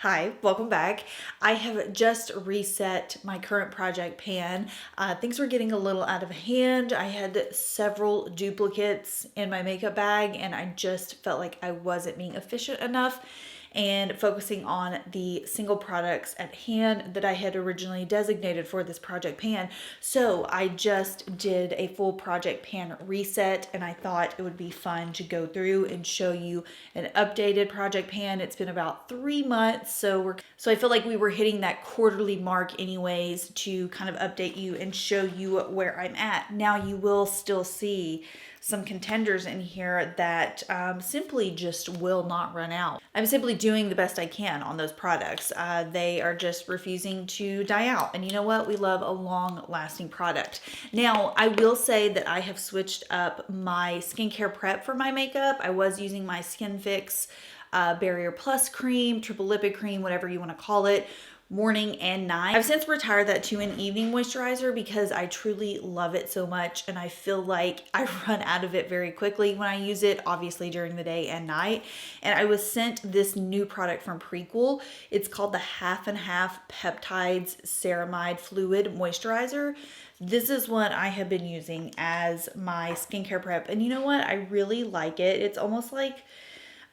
Hi, welcome back. I have just reset my current project pan. Things were getting a little out of hand. I had several duplicates in my makeup bag and I just felt like I wasn't being efficient enough and focusing on the single products at hand that I had originally designated for this project pan. So I just did a full project pan reset and I thought it would be fun to go through and show you an updated project pan. It's been about 3 months, so I feel like we were hitting that quarterly mark anyways to kind of update you and show you where I'm at. Now you will still see some contenders in here that simply just will not run out. I'm simply doing the best I can on those products. They are just refusing to die out. And you know what? We love a long lasting product. Now, I will say that I have switched up my skincare prep for my makeup. I was using my Skin Fix Barrier Plus cream, triple lipid cream, whatever you want to call it, morning and night. I've since retired that to an evening moisturizer because I truly love it so much and I feel like I run out of it very quickly when I use it, obviously during the day and night. And I was sent this new product from Prequel. It's called the Half and Half Peptides Ceramide Fluid Moisturizer. This is what I have been using as my skincare prep. And you know what? I really like it. It's almost like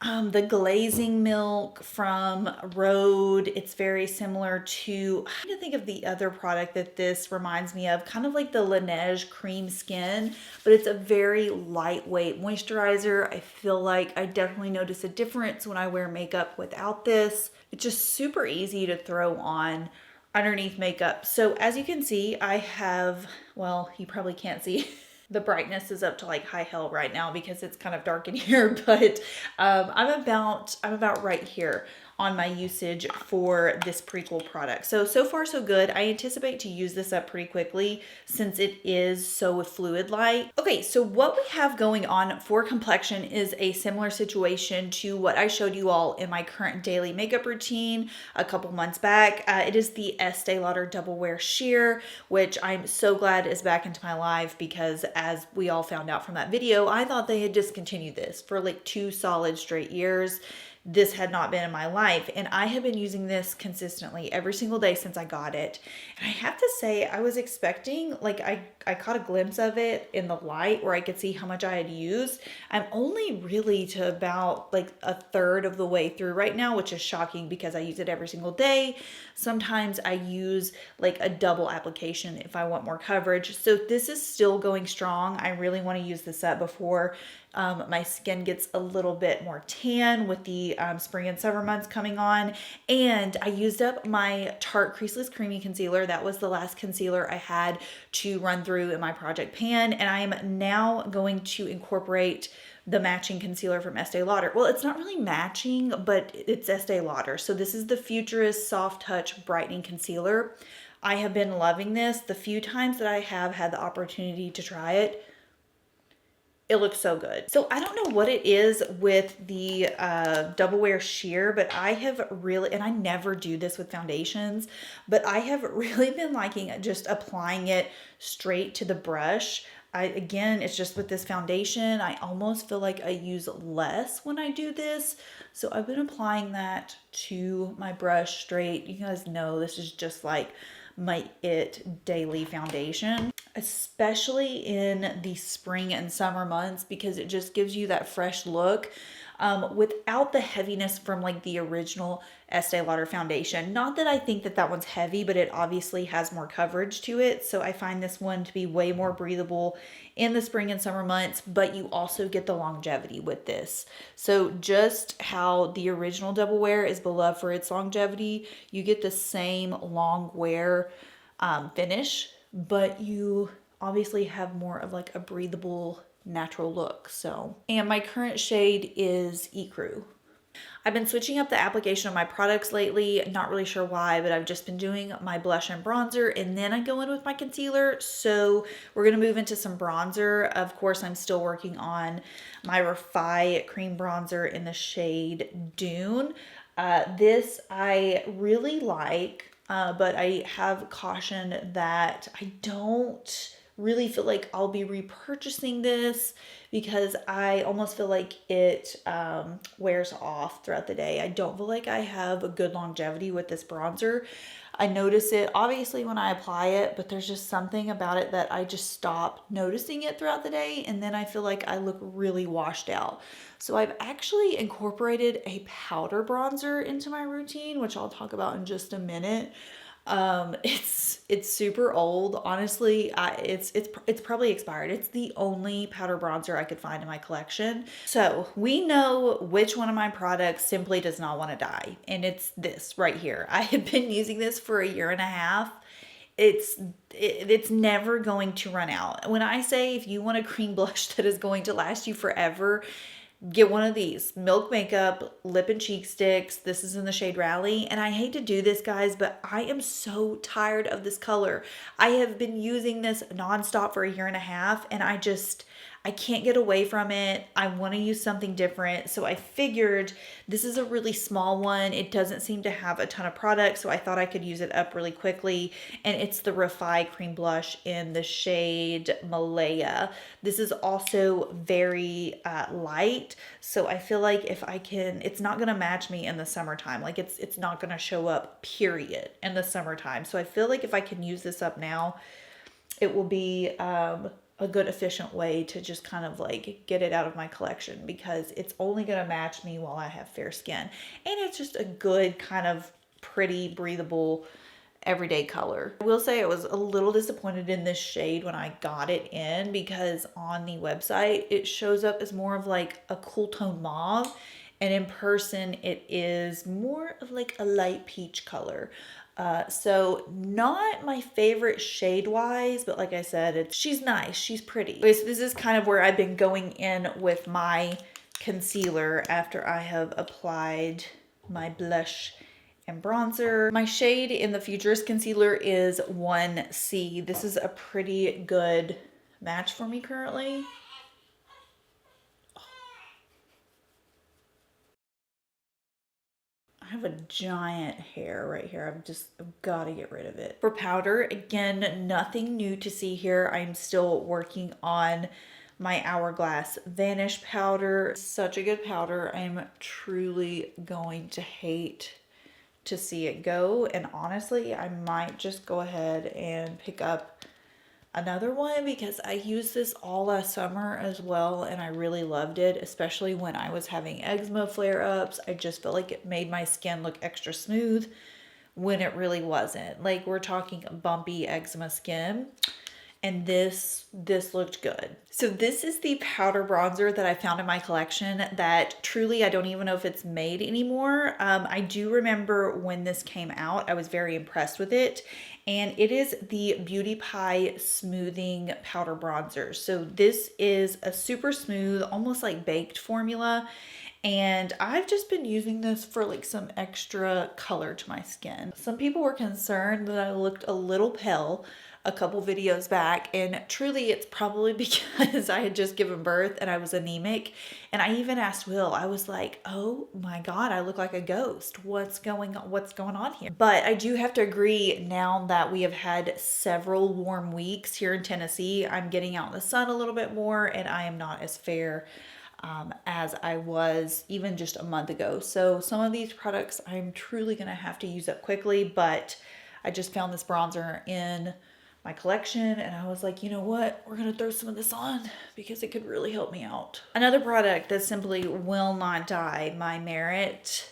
the glazing milk from Rhode. It's very similar to, I'm trying to think of the other product that this reminds me of, kind of like the Laneige Cream Skin, but it's a very lightweight moisturizer. I feel like I definitely notice a difference when I wear makeup without this. It's just super easy to throw on underneath makeup. So as you can see, I have, well, you probably can't see. The brightness is up to like high hell right now because it's kind of dark in here, but I'm about right here on my usage for this Prequel product. So far so good. I anticipate to use this up pretty quickly since it is so fluid like. Okay, so what we have going on for Complexion is a similar situation to what I showed you all in my current daily makeup routine a couple months back. It is the Estee Lauder Double Wear Sheer, which I'm so glad is back into my life because as we all found out from that video, I thought they had discontinued this for like 2 solid straight years. This had not been in my life and I have been using this consistently every single day since I got it. And I have to say I was expecting, like I caught a glimpse of it in the light where I could see how much I had used. I'm only really to about like a third of the way through right now, which is shocking because I use it every single day. Sometimes I use like a double application if I want more coverage. So this is still going strong. I really want to use this up before my skin gets a little bit more tan with the spring and summer months coming on. And I used up my Tarte Creaseless Creamy Concealer. That was the last concealer I had to run through in my project pan. And I am now going to incorporate the matching concealer from Estee Lauder. Well, it's not really matching, but it's Estee Lauder. So this is the Futurist Soft Touch Brightening Concealer. I have been loving this. The few times that I have had the opportunity to try it, it looks so good. So I don't know what it is with the Double Wear Sheer, but I have really, and I never do this with foundations, but I have really been liking just applying it straight to the brush. Again, it's just with this foundation, I almost feel like I use less when I do this. So I've been applying that to my brush straight. You guys know this is just like my daily foundation, especially in the spring and summer months because it just gives you that fresh look without the heaviness from like the original Estee Lauder foundation. Not that I think that that one's heavy, but it obviously has more coverage to it. So I find this one to be way more breathable in the spring and summer months, but you also get the longevity with this. So just how the original Double Wear is beloved for its longevity, you get the same long wear finish, but you obviously have more of like a breathable natural look. So, and my current shade is Ecru. I've been switching up the application of my products lately. Not really sure why, but I've just been doing my blush and bronzer and then I go in with my concealer. So we're going to move into some bronzer. Of course, I'm still working on my Refy cream bronzer in the shade Dune. This I really like, but I have cautioned that I don't really feel like I'll be repurchasing this because I almost feel like it wears off throughout the day. I don't feel like I have a good longevity with this bronzer. I notice it obviously when I apply it, but there's just something about it that I just stop noticing it throughout the day, and then I feel like I look really washed out. So I've actually incorporated a powder bronzer into my routine, which I'll talk about in just a minute. It's super old. Honestly, it's probably expired. It's the only powder bronzer I could find in my collection. So we know which one of my products simply does not want to die, and it's this right here. I have been using this for a year and a half. It's never going to run out. When I say if you want a cream blush that is going to last you forever, get one of these Milk Makeup lip and cheek sticks. This is in the shade Rally, and I hate to do this, guys, but I am so tired of this color. I have been using this nonstop for a year and a half, and I can't get away from it. I want to use something different. So I figured this is a really small one. It doesn't seem to have a ton of product, so I thought I could use it up really quickly. And it's the Refy Cream Blush in the shade Malaya. This is also very light. So I feel like if I can, it's not going to match me in the summertime. Like it's not going to show up, period, in the summertime. So I feel like if I can use this up now, it will be a good efficient way to just kind of like get it out of my collection, because it's only going to match me while I have fair skin. And it's just a good kind of pretty breathable everyday color. I will say I was a little disappointed in this shade when I got it in, because on the website it shows up as more of like a cool tone mauve, and in person it is more of like a light peach color. So not my favorite shade wise, but like I said, she's nice, she's pretty. Okay, so this is kind of where I've been going in with my concealer after I have applied my blush and bronzer. My shade in the Futurist concealer is 1C. This is a pretty good match for me currently. I have a giant hair right here. I've got to get rid of it. For powder, again, nothing new to see here. I'm still working on my Hourglass Vanish powder. Such a good powder. I'm truly going to hate to see it go. And honestly, I might just go ahead and pick up another one, because I used this all last summer as well, and I really loved it, especially when I was having eczema flare-ups. I just felt like it made my skin look extra smooth when it really wasn't. Like, we're talking bumpy eczema skin, and this looked good. So this is the powder bronzer that I found in my collection that truly I don't even know if it's made anymore. I do remember when this came out, I was very impressed with it, and it is the Beauty Pie Smoothing Powder Bronzer. So this is a super smooth, almost like baked formula, and I've just been using this for like some extra color to my skin. Some people were concerned that I looked a little pale a couple videos back, and truly it's probably because I had just given birth and I was anemic. And I even asked Will, I was like, oh my God, I look like a ghost. What's going on here? But I do have to agree, now that we have had several warm weeks here in Tennessee, I'm getting out in the sun a little bit more, and I am not as fair as I was even just a month ago. So some of these products I'm truly gonna have to use up quickly, but I just found this bronzer in my collection, and I was like, you know what, we're gonna throw some of this on because it could really help me out. Another product that simply will not die, my Merit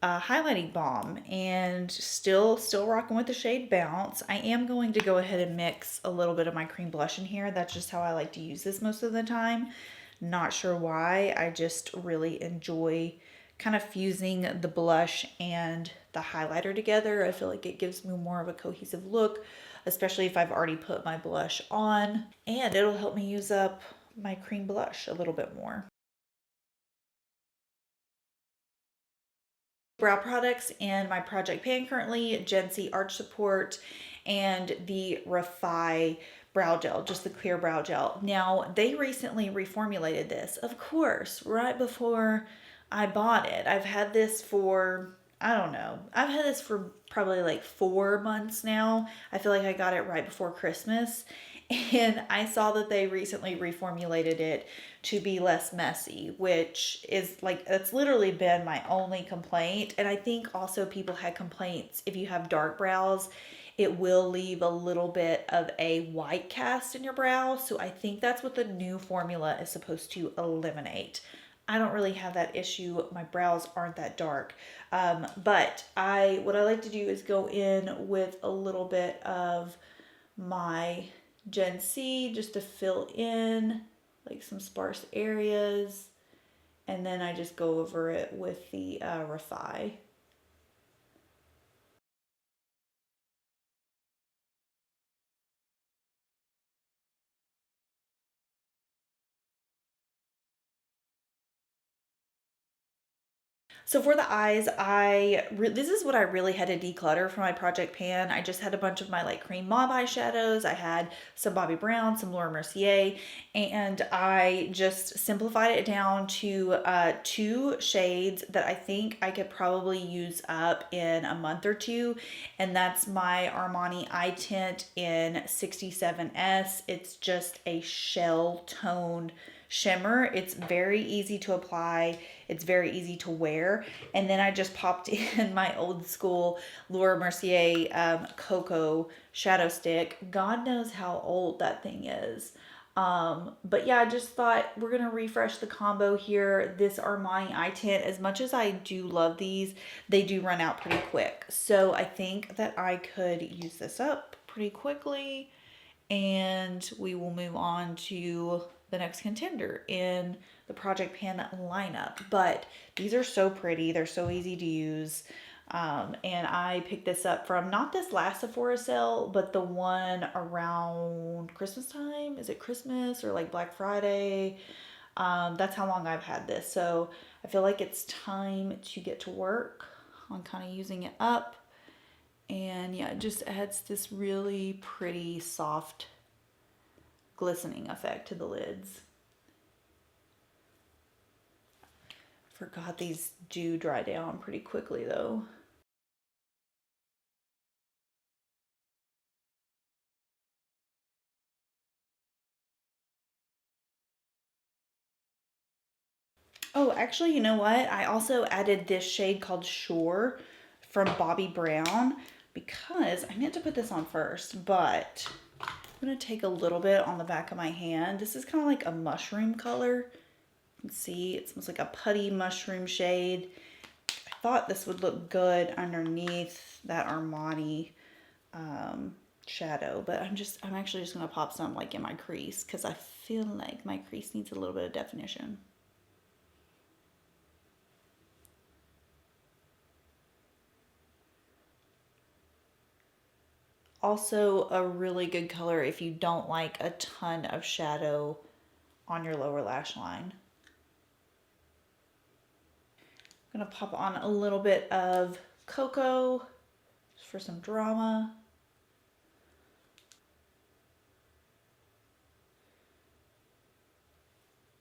highlighting balm, and still rocking with the shade Bounce. I am going to go ahead and mix a little bit of my cream blush in here. That's just how I like to use this most of the time. Not sure why, I just really enjoy kind of fusing the blush and the highlighter together. I feel like it gives me more of a cohesive look, especially if I've already put my blush on, and it'll help me use up my cream blush a little bit more. Brow products in my project pan currently, Gen C Arch Support and the Refy Brow Gel, just the clear brow gel. Now, they recently reformulated this, of course, right before I bought it. I've had this for, I don't know, I've had this for probably like 4 months now. I feel like I got it right before Christmas, And I saw that they recently reformulated it to be less messy, which is like, that's literally been my only complaint. And I think also people had complaints if you have dark brows, it will leave a little bit of a white cast in your brow. So I think that's what the new formula is supposed to eliminate. I don't really have that issue. My brows aren't that dark. But what I like to do is go in with a little bit of my Gen C just to fill in like some sparse areas. And then I just go over it with the Refy. So for the eyes, this is what I really had to declutter for my project pan. I just had a bunch of my like cream mauve eyeshadows. I had some Bobbi Brown, some Laura Mercier, and I just simplified it down to 2 shades that I think I could probably use up in a month or two. And that's my Armani Eye Tint in 67S. It's just a shell toned shimmer. It's very easy to apply. It's very easy to wear. And then I just popped in my old school Laura Mercier Cocoa Shadow Stick. God knows how old that thing is. But yeah, I just thought we're going to refresh the combo here. This Armani Eye Tint, as much as I do love these, they do run out pretty quick. So I think that I could use this up pretty quickly, and we will move on to the next contender in the Project Pan lineup. But these are so pretty. They're so easy to use. And I picked this up from not this last Sephora sale, but the one around Christmas time. Is it Christmas or like Black Friday? That's how long I've had this. So I feel like it's time to get to work on kind of using it up. And yeah, it just adds this really pretty soft glistening effect to the lids. Forgot these do dry down pretty quickly though. Oh, actually, you know what? I also added this shade called Shore from Bobbi Brown because I meant to put this on first, but I'm going to take a little bit on the back of my hand. This is kind of like a mushroom color. You can see it's almost like a putty mushroom shade. I thought this would look good underneath that Armani shadow, but I'm actually just going to pop some like in my crease because I feel like my crease needs a little bit of definition. Also a really good color if you don't like a ton of shadow on your lower lash line. I'm gonna pop on a little bit of cocoa just for some drama.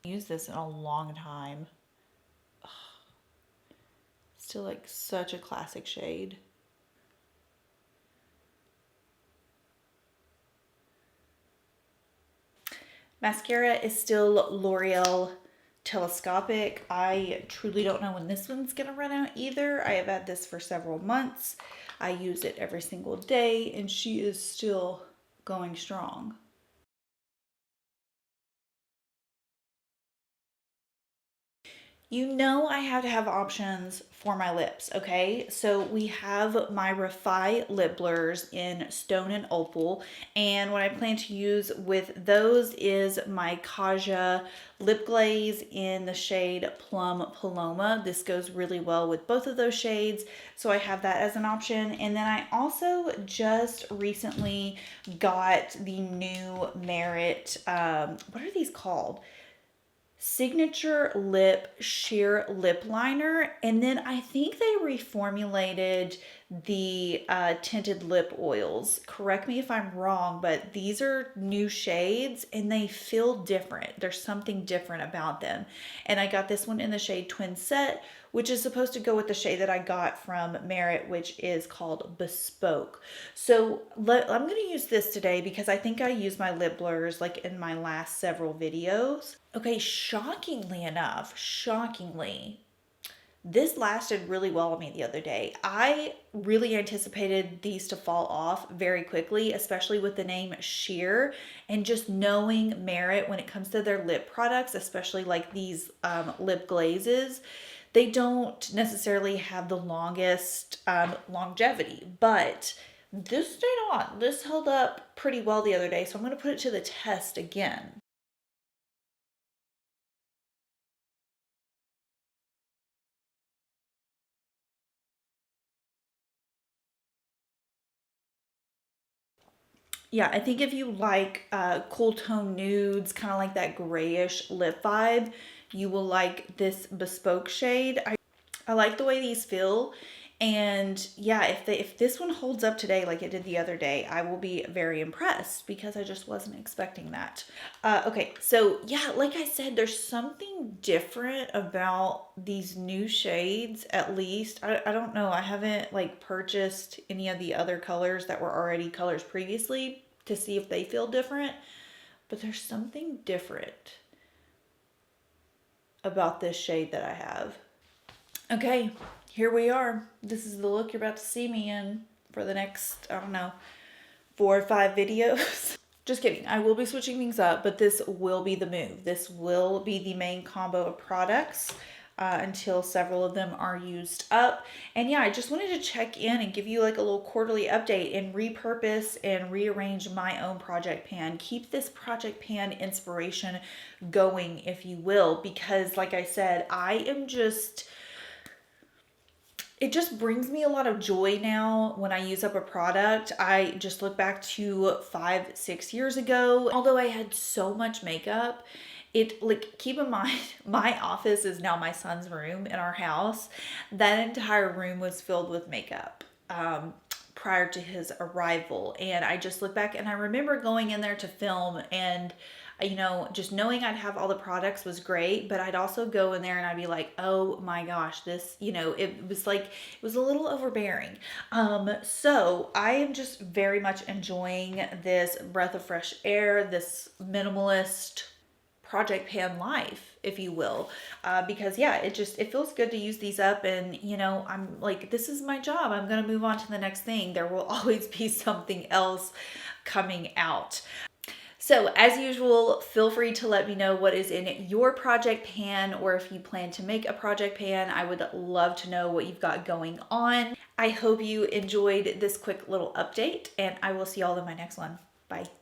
Use this in a long time. Ugh. Still like such a classic shade. Mascara is still L'Oreal Telescopic. I truly don't know when this one's gonna run out either. I have had this for several months. I use it every single day and she is still going strong. You know I have to have options for my lips, okay? So we have my Refy lip blurs in Stone and Opal, and what I plan to use with those is my Kaja lip glaze in the shade Plum Paloma. This goes really well with both of those shades, so I have that as an option. And then I also just recently got the new Merit, what are these called? Signature Lip Sheer Lip Liner, and then I think they reformulated the tinted lip oils. Correct me if I'm wrong, but these are new shades and they feel different. There's something different about them. And I got this one in the shade Twin Set, which is supposed to go with the shade that I got from Merit, which is called Bespoke. So I'm going to use this today because I think I used my lip blurs like in my last several videos. Okay, shockingly enough, this lasted really well on me the other day. I really anticipated these to fall off very quickly, especially with the name Sheer, and just knowing Merit when it comes to their lip products, especially like these lip glazes. They don't necessarily have the longest longevity, but this stayed on. This held up pretty well the other day, so I'm going to put it to the test again. Yeah, I think if you like cool tone nudes, kind of like that grayish lip vibe, you will like this Bespoke shade. I like the way these feel. And yeah, if this one holds up today like it did the other day, I will be very impressed because I just wasn't expecting that. Okay, so yeah, like I said, there's something different about these new shades, at least. I don't know. I haven't like purchased any of the other colors that were already colors previously to see if they feel different, but there's something different about this shade that I have. Okay, here we are. This is the look you're about to see me in for the next, I don't know, 4 or 5 videos. Just kidding. I will be switching things up, but this will be the move. This will be the main combo of products until several of them are used up. And yeah, I just wanted to check in and give you like a little quarterly update and repurpose and rearrange my own project pan. Keep this project pan inspiration going, if you will, because like I said, it just brings me a lot of joy now when I use up a product. I just look back to 5-6 years ago. Although I had so much makeup, keep in mind, my office is now my son's room in our house. That entire room was filled with makeup prior to his arrival. And I just look back and I remember going in there to film and just knowing I'd have all the products was great, but I'd also go in there and I'd be like, oh my gosh, this, it was a little overbearing. So I am just very much enjoying this breath of fresh air, this minimalist project pan life, if you will, because yeah, it feels good to use these up, and I'm like, this is my job. I'm going to move on to the next thing. There will always be something else coming out. So as usual, feel free to let me know what is in your project pan, or if you plan to make a project pan. I would love to know what you've got going on. I hope you enjoyed this quick little update, and I will see y'all in my next one. Bye.